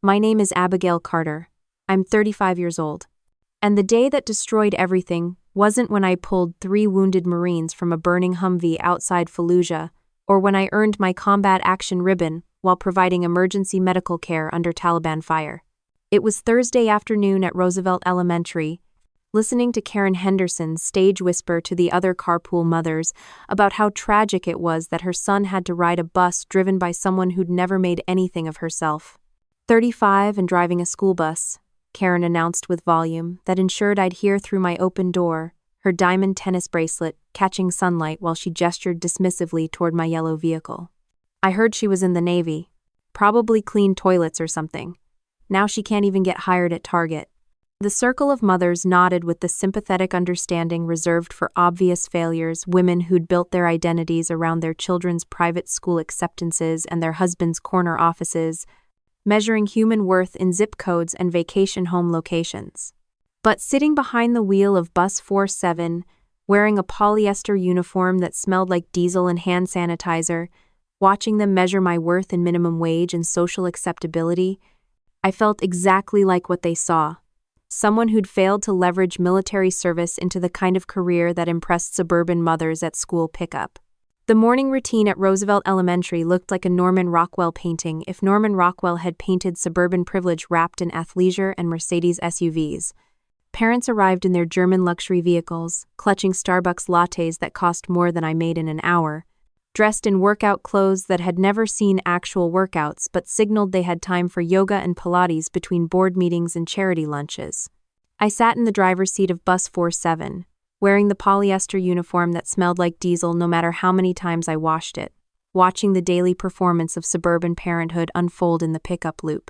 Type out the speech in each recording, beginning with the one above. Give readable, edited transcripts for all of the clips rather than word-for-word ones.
My name is Abigail Carter. I'm 35 years old. And the day that destroyed everything wasn't when I pulled 3 wounded Marines from a burning Humvee outside Fallujah, or when I earned my combat action ribbon while providing emergency medical care under Taliban fire. It was Thursday afternoon at Roosevelt Elementary, listening to Karen Henderson stage whisper to the other carpool mothers about how tragic it was that her son had to ride a bus driven by someone who'd never made anything of herself. 35 and driving a school bus, Karen announced with volume that ensured I'd hear through my open door, her diamond tennis bracelet catching sunlight while she gestured dismissively toward my yellow vehicle. I heard she was in the Navy. Probably cleaned toilets or something. Now she can't even get hired at Target. The circle of mothers nodded with the sympathetic understanding reserved for obvious failures, women who'd built their identities around their children's private school acceptances and their husbands' corner offices, measuring human worth in zip codes and vacation home locations. But sitting behind the wheel of Bus 47, wearing a polyester uniform that smelled like diesel and hand sanitizer, watching them measure my worth in minimum wage and social acceptability, I felt exactly like what they saw. Someone who'd failed to leverage military service into the kind of career that impressed suburban mothers at school pickup. The morning routine at Roosevelt Elementary looked like a Norman Rockwell painting if Norman Rockwell had painted suburban privilege wrapped in athleisure and Mercedes SUVs. Parents arrived in their German luxury vehicles, clutching Starbucks lattes that cost more than I made in an hour, dressed in workout clothes that had never seen actual workouts but signaled they had time for yoga and Pilates between board meetings and charity lunches. I sat in the driver's seat of Bus 47, wearing the polyester uniform that smelled like diesel no matter how many times I washed it, watching the daily performance of suburban parenthood unfold in the pickup loop.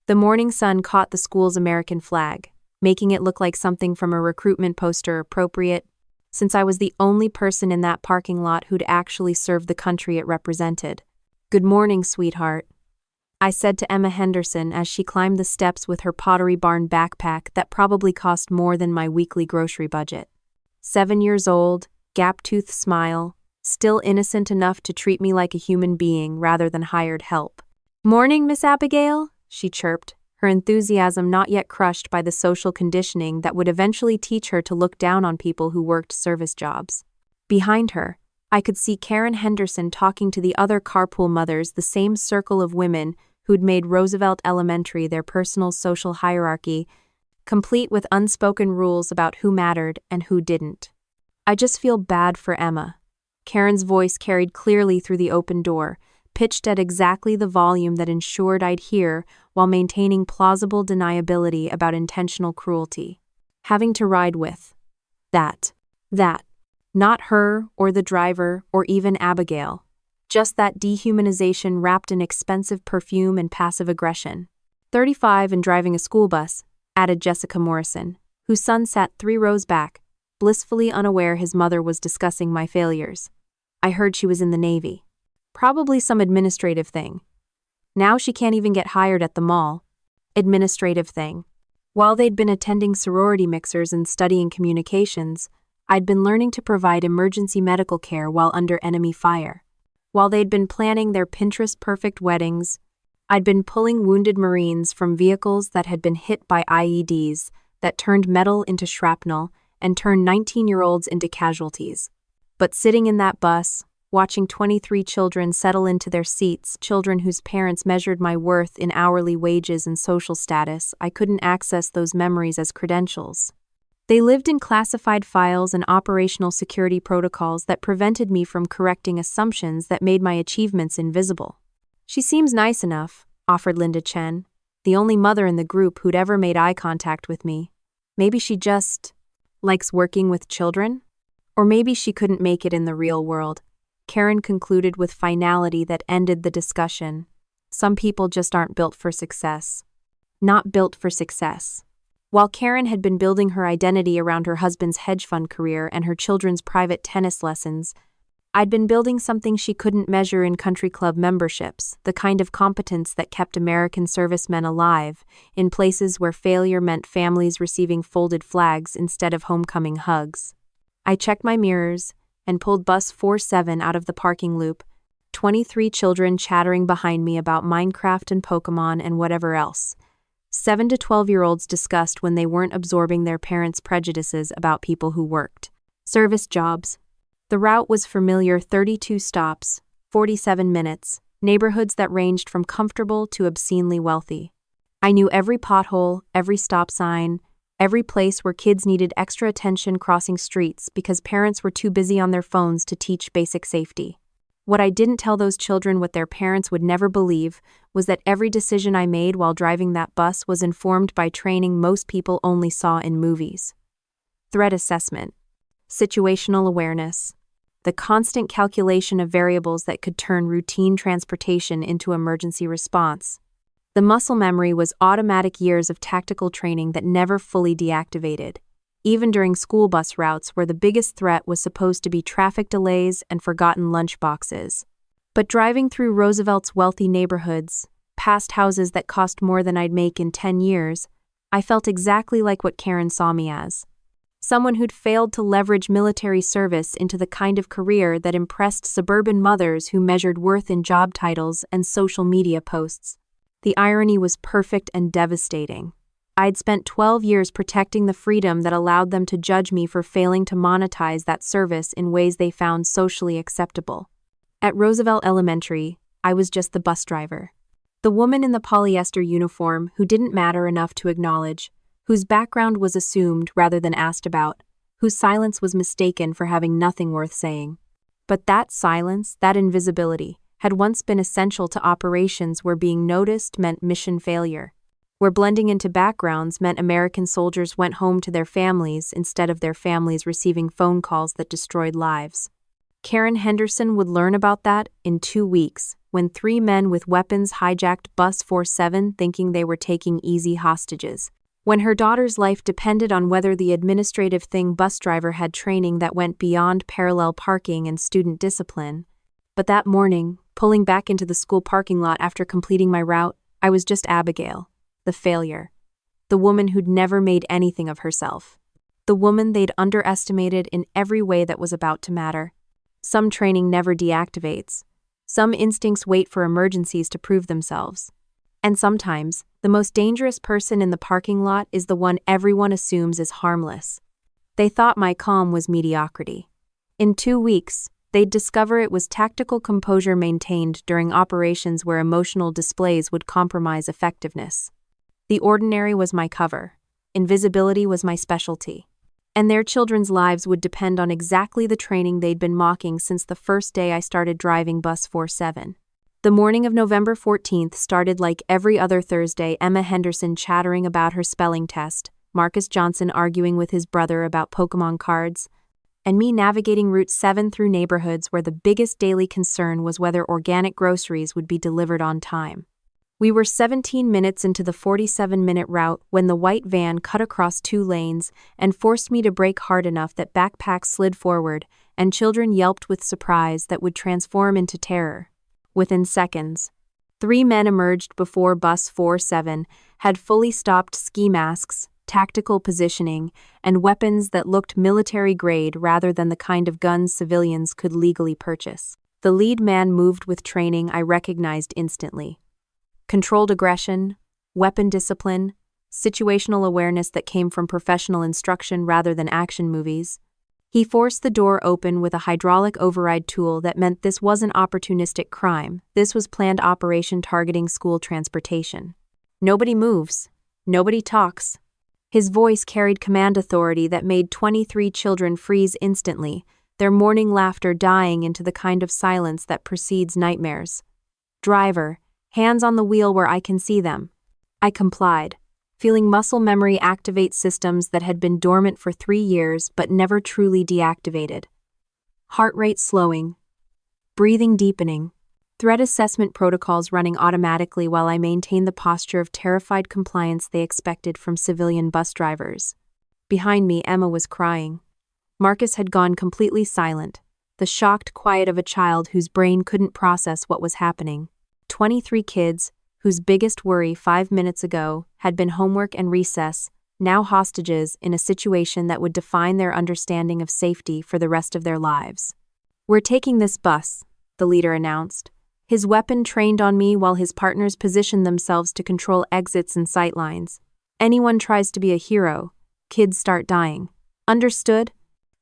The morning sun caught the school's American flag, making it look like something from a recruitment poster appropriate, since I was the only person in that parking lot who'd actually served the country it represented. "Good morning, sweetheart," I said to Emma Henderson as she climbed the steps with her Pottery Barn backpack that probably cost more than my weekly grocery budget. 7 years old, gap-toothed smile, still innocent enough to treat me like a human being rather than hired help. "Morning, Miss Abigail," she chirped, her enthusiasm not yet crushed by the social conditioning that would eventually teach her to look down on people who worked service jobs. Behind her, I could see Karen Henderson talking to the other carpool mothers, the same circle of women who'd made Roosevelt Elementary their personal social hierarchy, complete with unspoken rules about who mattered and who didn't. "I just feel bad for Emma." Karen's voice carried clearly through the open door, pitched at exactly the volume that ensured I'd hear while maintaining plausible deniability about intentional cruelty. Having to ride with that. Not her or the driver or even Abigail. Just that dehumanization wrapped in expensive perfume and passive aggression. 35 and driving a school bus, added Jessica Morrison, whose son sat 3 rows back, blissfully unaware his mother was discussing my failures. I heard she was in the Navy. Probably some administrative thing. Now she can't even get hired at the mall. Administrative thing. While they'd been attending sorority mixers and studying communications, I'd been learning to provide emergency medical care while under enemy fire. While they'd been planning their Pinterest-perfect weddings, I'd been pulling wounded Marines from vehicles that had been hit by IEDs that turned metal into shrapnel and turned 19-year-olds into casualties. But sitting in that bus, watching 23 children settle into their seats, children whose parents measured my worth in hourly wages and social status, I couldn't access those memories as credentials. They lived in classified files and operational security protocols that prevented me from correcting assumptions that made my achievements invisible. "She seems nice enough," offered Linda Chen, the only mother in the group who'd ever made eye contact with me. "Maybe she just likes working with children? Or maybe she couldn't make it in the real world," Karen concluded with finality that ended the discussion. "Some people just aren't built for success." Not built for success. While Karen had been building her identity around her husband's hedge fund career and her children's private tennis lessons, I'd been building something she couldn't measure in country club memberships, the kind of competence that kept American servicemen alive, in places where failure meant families receiving folded flags instead of homecoming hugs. I checked my mirrors and pulled bus 47 out of the parking loop, 23 children chattering behind me about Minecraft and Pokemon and whatever else. 7 to 12-year-olds discussed when they weren't absorbing their parents' prejudices about people who worked. Service jobs. The route was familiar: 32 stops, 47 minutes, neighborhoods that ranged from comfortable to obscenely wealthy. I knew every pothole, every stop sign, every place where kids needed extra attention crossing streets because parents were too busy on their phones to teach basic safety. What I didn't tell those children, what their parents would never believe, was that every decision I made while driving that bus was informed by training most people only saw in movies. Threat assessment, situational awareness, the constant calculation of variables that could turn routine transportation into emergency response. The muscle memory was automatic years of tactical training that never fully deactivated, even during school bus routes where the biggest threat was supposed to be traffic delays and forgotten lunch boxes. But driving through Roosevelt's wealthy neighborhoods, past houses that cost more than I'd make in 10 years, I felt exactly like what Karen saw me as. Someone who'd failed to leverage military service into the kind of career that impressed suburban mothers who measured worth in job titles and social media posts. The irony was perfect and devastating. I'd spent 12 years protecting the freedom that allowed them to judge me for failing to monetize that service in ways they found socially acceptable. At Roosevelt Elementary, I was just the bus driver. The woman in the polyester uniform who didn't matter enough to acknowledge, whose background was assumed rather than asked about, whose silence was mistaken for having nothing worth saying. But that silence, that invisibility, had once been essential to operations where being noticed meant mission failure, where blending into backgrounds meant American soldiers went home to their families instead of their families receiving phone calls that destroyed lives. Karen Henderson would learn about that in 2 weeks, when 3 men with weapons hijacked Bus 47 thinking they were taking easy hostages. When her daughter's life depended on whether the administrative thing bus driver had training that went beyond parallel parking and student discipline. But that morning, pulling back into the school parking lot after completing my route, I was just Abigail, the failure, the woman who'd never made anything of herself, the woman they'd underestimated in every way that was about to matter. Some training never deactivates. Some instincts wait for emergencies to prove themselves. And sometimes, the most dangerous person in the parking lot is the one everyone assumes is harmless. They thought my calm was mediocrity. In 2 weeks, they'd discover it was tactical composure maintained during operations where emotional displays would compromise effectiveness. The ordinary was my cover. Invisibility was my specialty. And their children's lives would depend on exactly the training they'd been mocking since the first day I started driving Bus 47. The morning of November 14th started like every other Thursday: Emma Henderson chattering about her spelling test, Marcus Johnson arguing with his brother about Pokemon cards, and me navigating Route 7 through neighborhoods where the biggest daily concern was whether organic groceries would be delivered on time. We were 17 minutes into the 47-minute route when the white van cut across 2 lanes and forced me to brake hard enough that backpacks slid forward and children yelped with surprise that would transform into terror. Within seconds, 3 men emerged before Bus 47 had fully stopped ski masks, tactical positioning, and weapons that looked military-grade rather than the kind of guns civilians could legally purchase. The lead man moved with training I recognized instantly. Controlled aggression, weapon discipline, situational awareness that came from professional instruction rather than action movies. He forced the door open with a hydraulic override tool that meant this wasn't opportunistic crime. This was planned operation targeting school transportation. Nobody moves. Nobody talks. His voice carried command authority that made 23 children freeze instantly, their morning laughter dying into the kind of silence that precedes nightmares. Driver, hands on the wheel where I can see them. I complied, feeling muscle memory activate systems that had been dormant for 3 years but never truly deactivated. Heart rate slowing, breathing deepening, threat assessment protocols running automatically while I maintained the posture of terrified compliance they expected from civilian bus drivers. Behind me, Emma was crying. Marcus had gone completely silent, the shocked quiet of a child whose brain couldn't process what was happening. 23 kids, whose biggest worry 5 minutes ago had been homework and recess, now hostages in a situation that would define their understanding of safety for the rest of their lives. "We're taking this bus," the leader announced. His weapon trained on me while his partners positioned themselves to control exits and sightlines. Anyone tries to be a hero, kids start dying. Understood?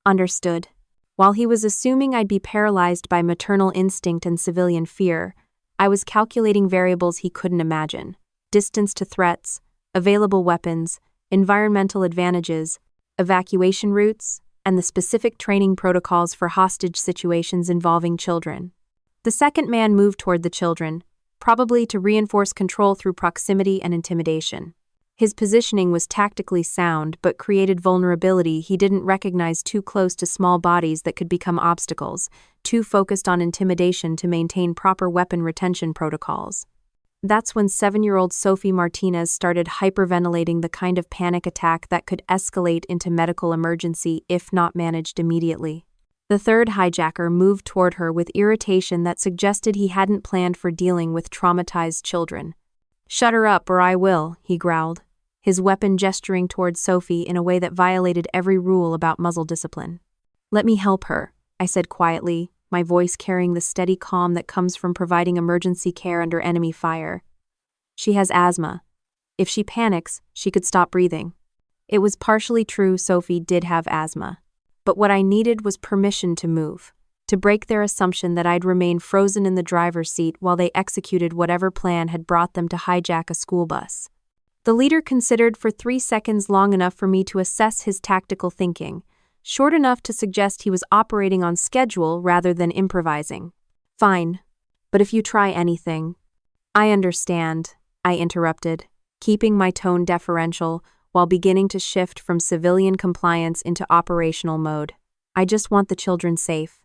Understood. While he was assuming I'd be paralyzed by maternal instinct and civilian fear, I was calculating variables he couldn't imagine. Distance to threats, available weapons, environmental advantages, evacuation routes, and the specific training protocols for hostage situations involving children. The second man moved toward the children, probably to reinforce control through proximity and intimidation. His positioning was tactically sound but created vulnerability he didn't recognize too close to small bodies that could become obstacles, too focused on intimidation to maintain proper weapon retention protocols. That's when 7-year-old Sophie Martinez started hyperventilating, the kind of panic attack that could escalate into medical emergency if not managed immediately. The third hijacker moved toward her with irritation that suggested he hadn't planned for dealing with traumatized children. "Shut her up or I will," he growled, his weapon gesturing toward Sophie in a way that violated every rule about muzzle discipline. "Let me help her," I said quietly, my voice carrying the steady calm that comes from providing emergency care under enemy fire. "She has asthma. If she panics, she could stop breathing." It was partially true, Sophie did have asthma. But what I needed was permission to move, to break their assumption that I'd remain frozen in the driver's seat while they executed whatever plan had brought them to hijack a school bus. The leader considered for 3 seconds, long enough for me to assess his tactical thinking, short enough to suggest he was operating on schedule rather than improvising. "Fine, but if you try anything—" "I understand," I interrupted, keeping my tone deferential while beginning to shift from civilian compliance into operational mode. "I just want the children safe."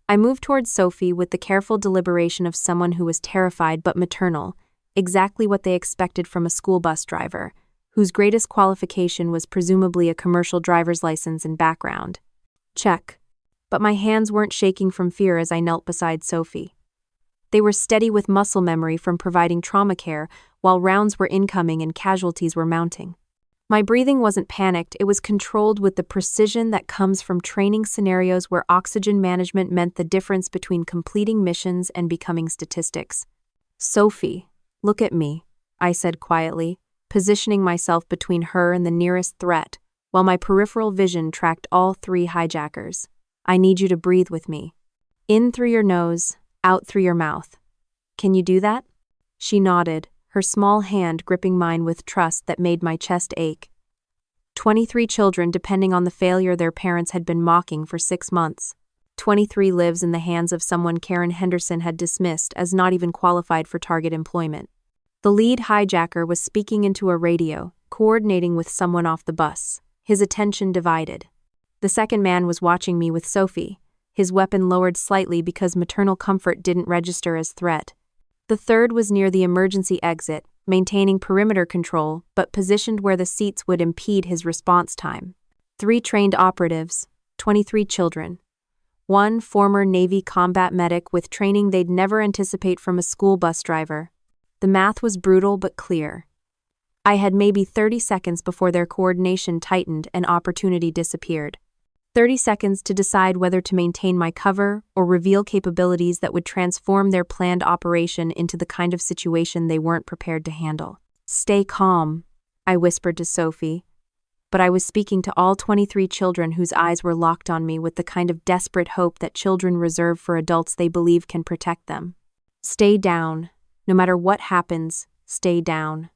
I moved towards Sophie with the careful deliberation of someone who was terrified but maternal, exactly what they expected from a school bus driver, whose greatest qualification was presumably a commercial driver's license and background. Check. But my hands weren't shaking from fear as I knelt beside Sophie. They were steady with muscle memory from providing trauma care while rounds were incoming and casualties were mounting. My breathing wasn't panicked, it was controlled with the precision that comes from training scenarios where oxygen management meant the difference between completing missions and becoming statistics. "Sophie, look at me," I said quietly, positioning myself between her and the nearest threat, while my peripheral vision tracked all 3 hijackers. "I need you to breathe with me. In through your nose, out through your mouth. Can you do that?" She nodded, her small hand gripping mine with trust that made my chest ache. 23 children depending on the failure their parents had been mocking for 6 months. 23 lives in the hands of someone Karen Henderson had dismissed as not even qualified for target employment. The lead hijacker was speaking into a radio, coordinating with someone off the bus, his attention divided. The second man was watching me with Sophie, his weapon lowered slightly because maternal comfort didn't register as threat. The third was near the emergency exit, maintaining perimeter control, but positioned where the seats would impede his response time. 3 trained operatives, 23 children. 1 former Navy combat medic with training they'd never anticipate from a school bus driver. The math was brutal but clear. I had maybe 30 seconds before their coordination tightened and opportunity disappeared. 30 seconds to decide whether to maintain my cover or reveal capabilities that would transform their planned operation into the kind of situation they weren't prepared to handle. "Stay calm," I whispered to Sophie, but I was speaking to all 23 children whose eyes were locked on me with the kind of desperate hope that children reserve for adults they believe can protect them. "Stay down. No matter what happens, stay down."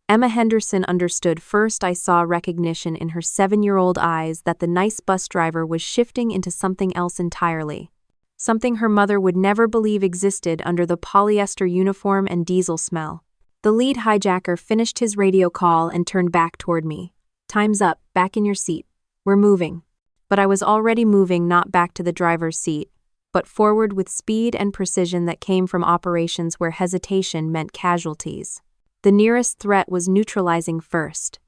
Emma Henderson understood. First, I saw recognition in her 7-year-old eyes that the nice bus driver was shifting into something else entirely. Something her mother would never believe existed under the polyester uniform and diesel smell. The lead hijacker finished his radio call and turned back toward me. "Time's up, back in your seat. We're moving." But I was already moving, not back to the driver's seat, but forward with speed and precision that came from operations where hesitation meant casualties. The nearest threat was neutralizing first.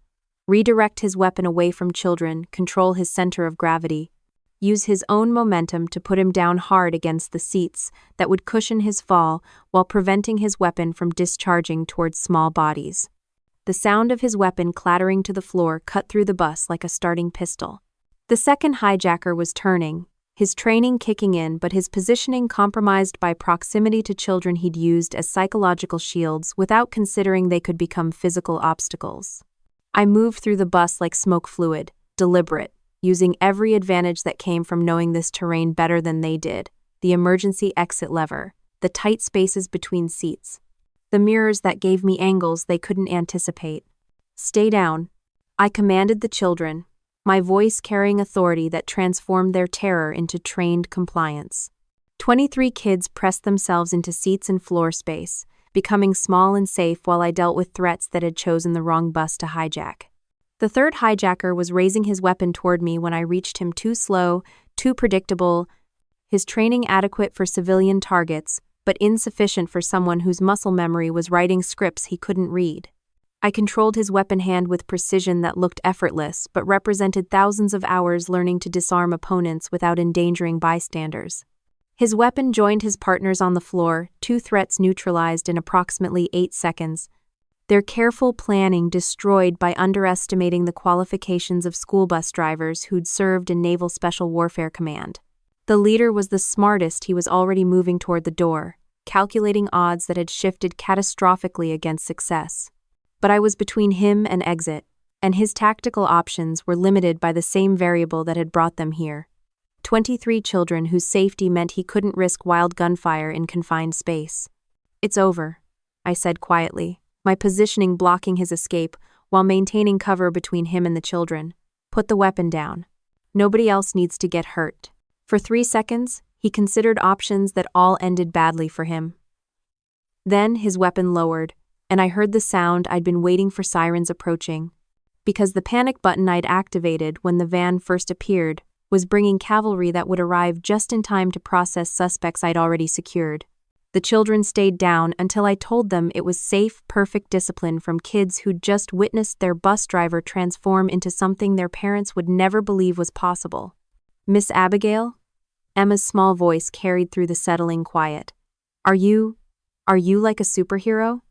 Redirect his weapon away from children, control his center of gravity, use his own momentum to put him down hard against the seats that would cushion his fall while preventing his weapon from discharging towards small bodies. The sound of his weapon clattering to the floor cut through the bus like a starting pistol. The second hijacker was turning, his training kicking in but his positioning compromised by proximity to children he'd used as psychological shields without considering they could become physical obstacles. I moved through the bus like smoke fluid, deliberate, using every advantage that came from knowing this terrain better than they did: the emergency exit lever, the tight spaces between seats, the mirrors that gave me angles they couldn't anticipate. "Stay down," I commanded the children, my voice carrying authority that transformed their terror into trained compliance. 23 kids pressed themselves into seats and floor space, becoming small and safe while I dealt with threats that had chosen the wrong bus to hijack. The third hijacker was raising his weapon toward me when I reached him too slow, too predictable, his training adequate for civilian targets, but insufficient for someone whose muscle memory was writing scripts he couldn't read. I controlled his weapon hand with precision that looked effortless, but represented thousands of hours learning to disarm opponents without endangering bystanders. His weapon joined his partner's on the floor, 2 threats neutralized in approximately 8 seconds. Their careful planning destroyed by underestimating the qualifications of school bus drivers who'd served in Naval Special Warfare Command. The leader was the smartest. He was already moving toward the door, calculating odds that had shifted catastrophically against success. But I was between him and exit, and his tactical options were limited by the same variable that had brought them here: 23 children whose safety meant he couldn't risk wild gunfire in confined space. "It's over," I said quietly, my positioning blocking his escape while maintaining cover between him and the children. "Put the weapon down. Nobody else needs to get hurt." For 3 seconds, he considered options that all ended badly for him. Then his weapon lowered, and I heard the sound I'd been waiting for: sirens approaching. Because the panic button I'd activated when the van first appeared was bringing cavalry that would arrive just in time to process suspects I'd already secured. The children stayed down until I told them it was safe, perfect discipline from kids who'd just witnessed their bus driver transform into something their parents would never believe was possible. "Miss Abigail?" Emma's small voice carried through the settling quiet. Are you like a superhero?"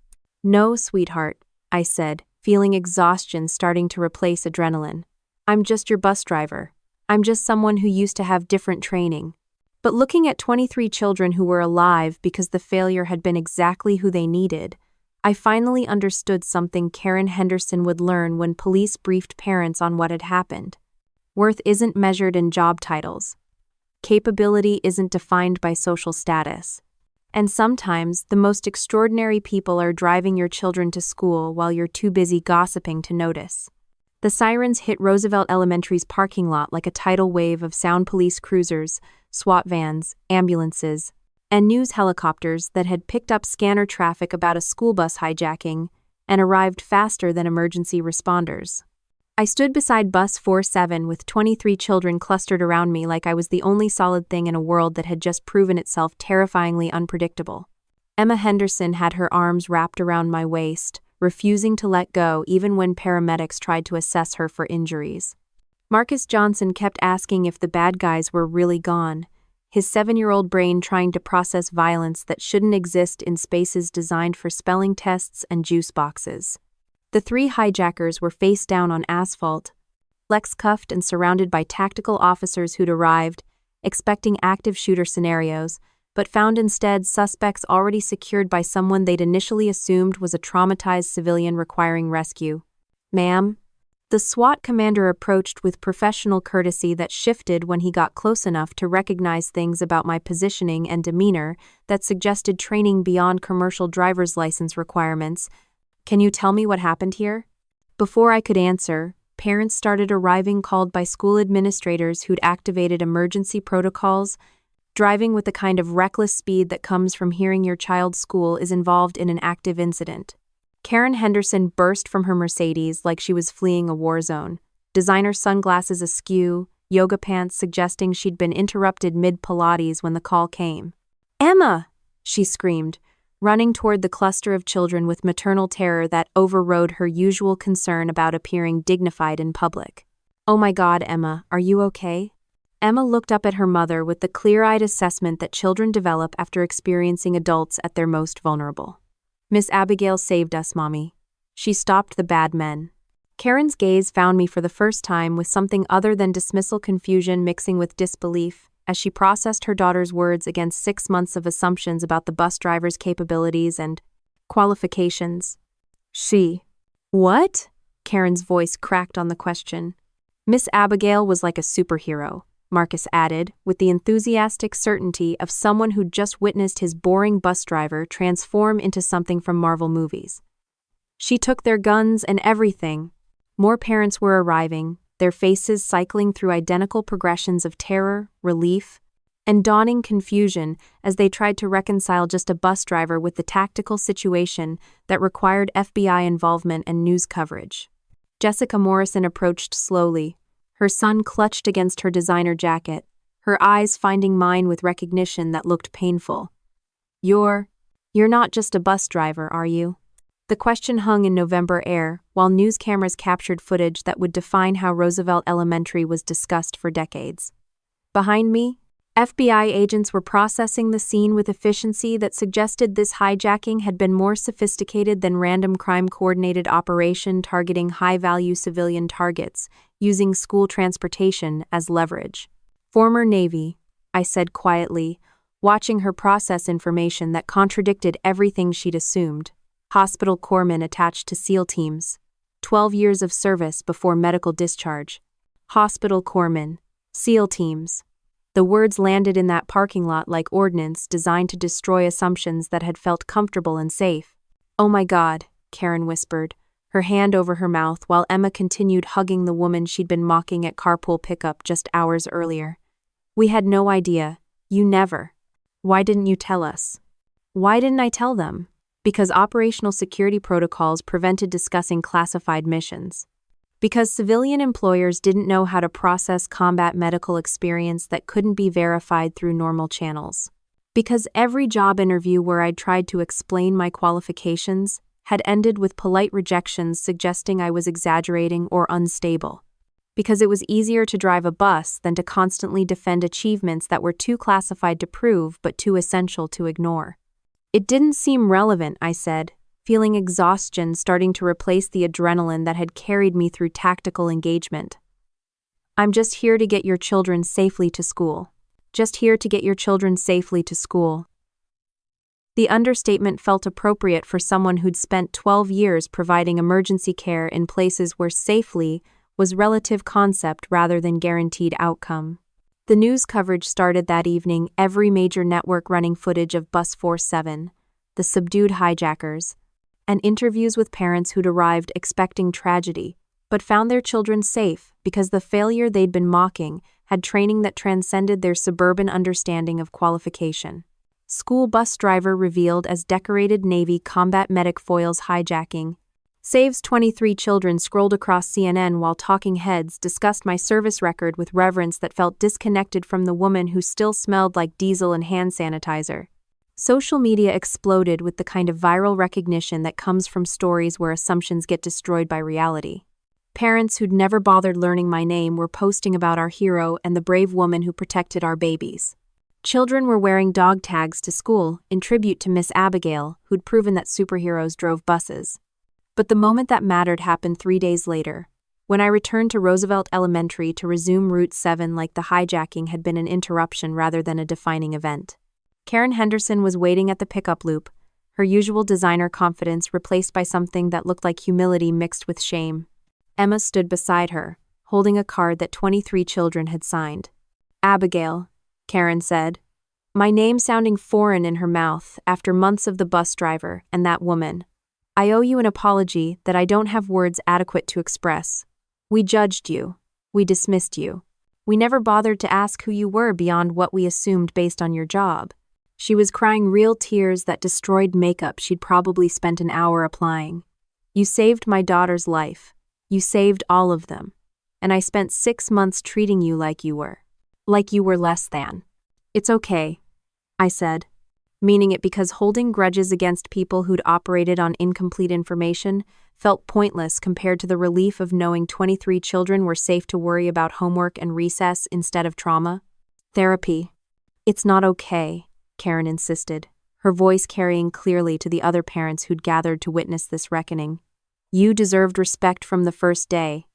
"No, sweetheart," I said, feeling exhaustion starting to replace adrenaline. "I'm just your bus driver. I'm just someone who used to have different training." But looking at 23 children who were alive because the failure had been exactly who they needed, I finally understood something Karen Henderson would learn when police briefed parents on what had happened. Worth isn't measured in job titles. Capability isn't defined by social status. And sometimes, the most extraordinary people are driving your children to school while you're too busy gossiping to notice. The sirens hit Roosevelt Elementary's parking lot like a tidal wave of sound: police cruisers, SWAT vans, ambulances, and news helicopters that had picked up scanner traffic about a school bus hijacking and arrived faster than emergency responders. I stood beside Bus 47 with 23 children clustered around me like I was the only solid thing in a world that had just proven itself terrifyingly unpredictable. Emma Henderson had her arms wrapped around my waist, refusing to let go even when paramedics tried to assess her for injuries. Marcus Johnson kept asking if the bad guys were really gone, his 7-year-old brain trying to process violence that shouldn't exist in spaces designed for spelling tests and juice boxes. The 3 hijackers were face down on asphalt, Lex-cuffed and surrounded by tactical officers who'd arrived, expecting active shooter scenarios, but found instead suspects already secured by someone they'd initially assumed was a traumatized civilian requiring rescue. "Ma'am?" The SWAT commander approached with professional courtesy that shifted when he got close enough to recognize things about my positioning and demeanor that suggested training beyond commercial driver's license requirements. "Can you tell me what happened here?" Before I could answer, parents started arriving, called by school administrators who'd activated emergency protocols, driving with the kind of reckless speed that comes from hearing your child's school is involved in an active incident. Karen Henderson burst from her Mercedes like she was fleeing a war zone, designer sunglasses askew, yoga pants suggesting she'd been interrupted mid-Pilates when the call came. "Emma!" she screamed, running toward the cluster of children with maternal terror that overrode her usual concern about appearing dignified in public. "Oh my God, Emma, are you okay?" Emma looked up at her mother with the clear-eyed assessment that children develop after experiencing adults at their most vulnerable. "Miss Abigail saved us, Mommy. She stopped the bad men." Karen's gaze found me for the first time with something other than dismissal, confusion mixing with disbelief. as she processed her daughter's words against 6 months of assumptions about the bus driver's capabilities and qualifications. What? Karen's voice cracked on the question. Miss Abigail was like a superhero, Marcus added, with the enthusiastic certainty of someone who'd just witnessed his boring bus driver transform into something from Marvel movies. She took their guns and everything. More parents were arriving, their faces cycling through identical progressions of terror, relief, and dawning confusion as they tried to reconcile just a bus driver with the tactical situation that required FBI involvement and news coverage. Jessica Morrison approached slowly, her son clutched against her designer jacket, her eyes finding mine with recognition that looked painful. You're not just a bus driver, are you? The question hung in November air, while news cameras captured footage that would define how Roosevelt Elementary was discussed for decades. Behind me, FBI agents were processing the scene with efficiency that suggested this hijacking had been more sophisticated than random crime-coordinated operation targeting high-value civilian targets, using school transportation as leverage. Former Navy, I said quietly, watching her process information that contradicted everything she'd assumed. Hospital corpsman attached to SEAL teams. 12 years of service before medical discharge. Hospital corpsman, SEAL teams. The words landed in that parking lot like ordnance designed to destroy assumptions that had felt comfortable and safe. "Oh my God," Karen whispered, her hand over her mouth while Emma continued hugging the woman she'd been mocking at carpool pickup just hours earlier. "We had no idea. You never. Why didn't you tell us?" Why didn't I tell them? Because operational security protocols prevented discussing classified missions. Because civilian employers didn't know how to process combat medical experience that couldn't be verified through normal channels. Because every job interview where I'd tried to explain my qualifications had ended with polite rejections suggesting I was exaggerating or unstable. Because it was easier to drive a bus than to constantly defend achievements that were too classified to prove but too essential to ignore. It didn't seem relevant, I said, feeling exhaustion starting to replace the adrenaline that had carried me through tactical engagement. "I'm just here to get your children safely to school. Just here to get your children safely to school." The understatement felt appropriate for someone who'd spent 12 years providing emergency care in places where safely was relative concept rather than guaranteed outcome. The news coverage started that evening, every major network running footage of Bus 47, the subdued hijackers, and interviews with parents who'd arrived expecting tragedy, but found their children safe because the failure they'd been mocking had training that transcended their suburban understanding of qualification. School bus driver revealed as decorated Navy combat medic foils hijacking. Saves 23 children scrolled across CNN while talking heads discussed my service record with reverence that felt disconnected from the woman who still smelled like diesel and hand sanitizer. Social media exploded with the kind of viral recognition that comes from stories where assumptions get destroyed by reality. Parents who'd never bothered learning my name were posting about our hero and the brave woman who protected our babies. Children were wearing dog tags to school in tribute to Miss Abigail, who'd proven that superheroes drove buses. But the moment that mattered happened 3 days later, when I returned to Roosevelt Elementary to resume Route 7 like the hijacking had been an interruption rather than a defining event. Karen Henderson was waiting at the pickup loop, her usual designer confidence replaced by something that looked like humility mixed with shame. Emma stood beside her, holding a card that 23 children had signed. "Abigail," Karen said, my name sounding foreign in her mouth after months of the bus driver and that woman. "I owe you an apology that I don't have words adequate to express. We judged you. We dismissed you. We never bothered to ask who you were beyond what we assumed based on your job." She was crying real tears that destroyed makeup she'd probably spent an hour applying. "You saved my daughter's life. You saved all of them. And I spent 6 months treating you like you were less than." "It's okay," I said, meaning it because holding grudges against people who'd operated on incomplete information felt pointless compared to the relief of knowing 23 children were safe to worry about homework and recess instead of trauma. "Therapy. It's not okay," Karen insisted, her voice carrying clearly to the other parents who'd gathered to witness this reckoning. "You deserved respect from the first day.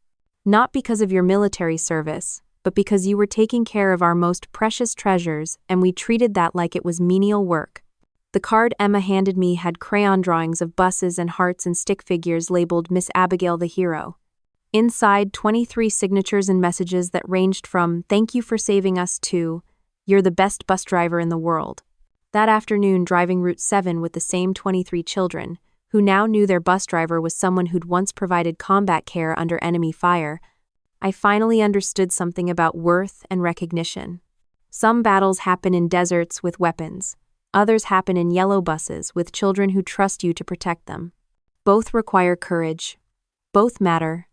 Not because of your military service, but because you were taking care of our most precious treasures and we treated that like it was menial work. The card Emma handed me had crayon drawings of buses and hearts and stick figures labeled Miss Abigail the Hero. Inside, 23 signatures and messages that ranged from, "Thank you for saving us," to, "You're the best bus driver in the world." That afternoon, driving Route 7 with the same 23 children, who now knew their bus driver was someone who'd once provided combat care under enemy fire, I finally understood something about worth and recognition. Some battles happen in deserts with weapons. Others happen in yellow buses with children who trust you to protect them. Both require courage. Both matter.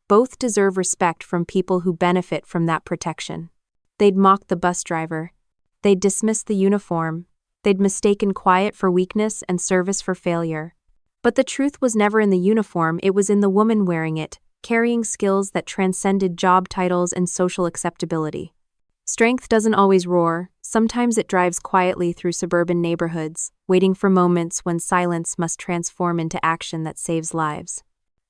Both deserve respect from people who benefit from that protection. They'd mocked the bus driver. They'd dismissed the uniform. They'd mistaken quiet for weakness and service for failure. But the truth was never in the uniform, it was in the woman wearing it, carrying skills that transcended job titles and social acceptability. Strength doesn't always roar. Sometimes it drives quietly through suburban neighborhoods, waiting for moments when silence must transform into action that saves lives.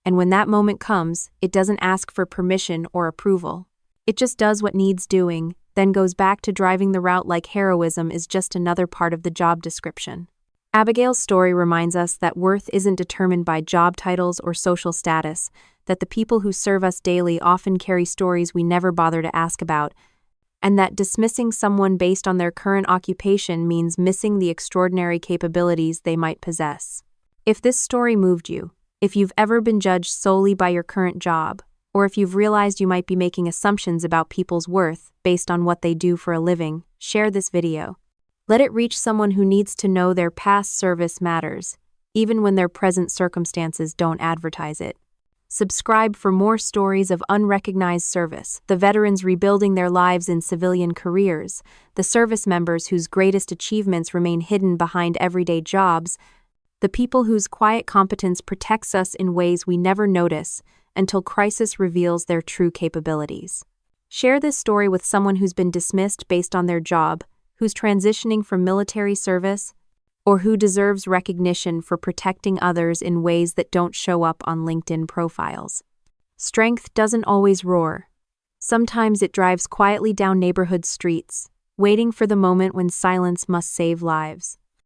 And when that moment comes, it doesn't ask for permission or approval. It just does what needs doing, then goes back to driving the route like heroism is just another part of the job description. Abigail's story reminds us that worth isn't determined by job titles or social status, that the people who serve us daily often carry stories we never bother to ask about, and that dismissing someone based on their current occupation means missing the extraordinary capabilities they might possess. If this story moved you, if you've ever been judged solely by your current job, or if you've realized you might be making assumptions about people's worth based on what they do for a living, share this video. Let it reach someone who needs to know their past service matters, even when their present circumstances don't advertise it. Subscribe for more stories of unrecognized service, the veterans rebuilding their lives in civilian careers, the service members whose greatest achievements remain hidden behind everyday jobs, the people whose quiet competence protects us in ways we never notice until crisis reveals their true capabilities. Share this story with someone who's been dismissed based on their job, who's transitioning from military service, or who deserves recognition for protecting others in ways that don't show up on LinkedIn profiles. Strength doesn't always roar. Sometimes it drives quietly down neighborhood streets, waiting for the moment when silence must save lives.